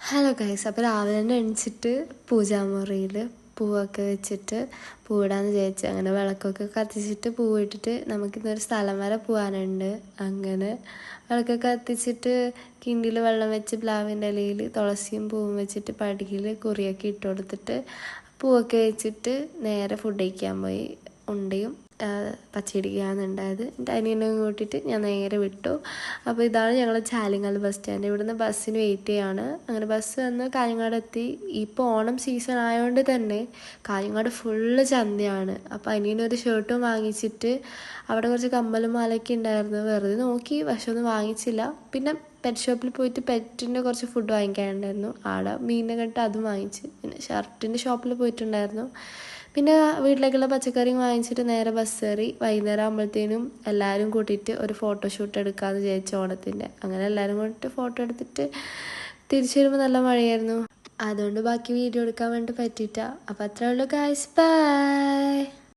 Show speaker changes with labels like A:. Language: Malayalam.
A: ഹലോ ഗൈസ്, അപ്പോൾ രാവിലെ തന്നെ എണിച്ചിട്ട് പൂജാമുറിയിൽ പൂവൊക്കെ വെച്ചിട്ട് പൂവിടാന്ന് വിചാരിച്ചു. അങ്ങനെ വിളക്കൊക്കെ കത്തിച്ചിട്ട് പൂവിട്ടിട്ട് നമുക്കിന്നൊരു സ്ഥലം വരെ പോകാനുണ്ട്. അങ്ങനെ വിളക്കൊക്കെ കത്തിച്ചിട്ട് കിണ്ടിയിൽ വെള്ളം വെച്ച് പ്ലാവിൻ്റെ ഇലയിൽ തുളസിയും പൂവും വെച്ചിട്ട് പടിയിൽ കുറിയൊക്കെ ഇട്ട് കൊടുത്തിട്ട് പൂവൊക്കെ വെച്ചിട്ട് നേരെ ഫുഡ് കഴിക്കാൻ പോയി. ഉണ്ടയും പച്ചടിക്കാണ് ഉണ്ടായത്. എൻ്റെ അനിയനെ കൂട്ടിയിട്ട് ഞാൻ നേരെ വിട്ടു. അപ്പോൾ ഇതാണ് ഞങ്ങൾ ചാലിങ്ങൽ ബസ് സ്റ്റാൻഡ്. ഇവിടുന്ന് ബസ്സിന് വെയിറ്റ് ചെയ്യാണ്. അങ്ങനെ ബസ് വന്ന് കാഞ്ഞങ്ങാട് എത്തി. ഇപ്പോൾ ഓണം സീസൺ ആയതുകൊണ്ട് തന്നെ കാഞ്ഞങ്ങാട് ഫുള്ള് ചന്തയാണ്. അപ്പോൾ അനിയനൊരു ഷർട്ടും വാങ്ങിച്ചിട്ട് അവിടെ കുറച്ച് കമ്മലും മാലയൊക്കെ ഉണ്ടായിരുന്നു. വെറുതെ നോക്കി, പക്ഷെ ഒന്നും വാങ്ങിച്ചില്ല. പിന്നെ പെറ്റ് ഷോപ്പിൽ പോയിട്ട് പെറ്റിൻ്റെ കുറച്ച് ഫുഡ് വാങ്ങിക്കാനുണ്ടായിരുന്നു. ആടെ മീനിനെ കണ്ടിട്ട് അതും വാങ്ങിച്ച്. പിന്നെ ഷർട്ടിൻ്റെ ഷോപ്പിൽ പോയിട്ടുണ്ടായിരുന്നു. പിന്നെ വീട്ടിലേക്കുള്ള പച്ചക്കറിയും വാങ്ങിച്ചിട്ട് നേരെ ബസ് കയറി. വൈകുന്നേരം ആകുമ്പോഴത്തേനും എല്ലാവരും കൂട്ടിയിട്ട് ഒരു ഫോട്ടോഷൂട്ട് എടുക്കാമെന്ന് വിചാരിച്ചു ഓണത്തിൻ്റെ. അങ്ങനെ എല്ലാവരും കൂട്ടിയിട്ട് ഫോട്ടോ എടുത്തിട്ട് തിരിച്ചു വരുമ്പോൾ നല്ല മഴയായിരുന്നു. അതുകൊണ്ട് ബാക്കി വീഡിയോ എടുക്കാൻ വേണ്ടി പറ്റിയിട്ടാണ്. അപ്പോൾ അത്രേ ഉള്ളൂ ഗൈസ്, ബൈ.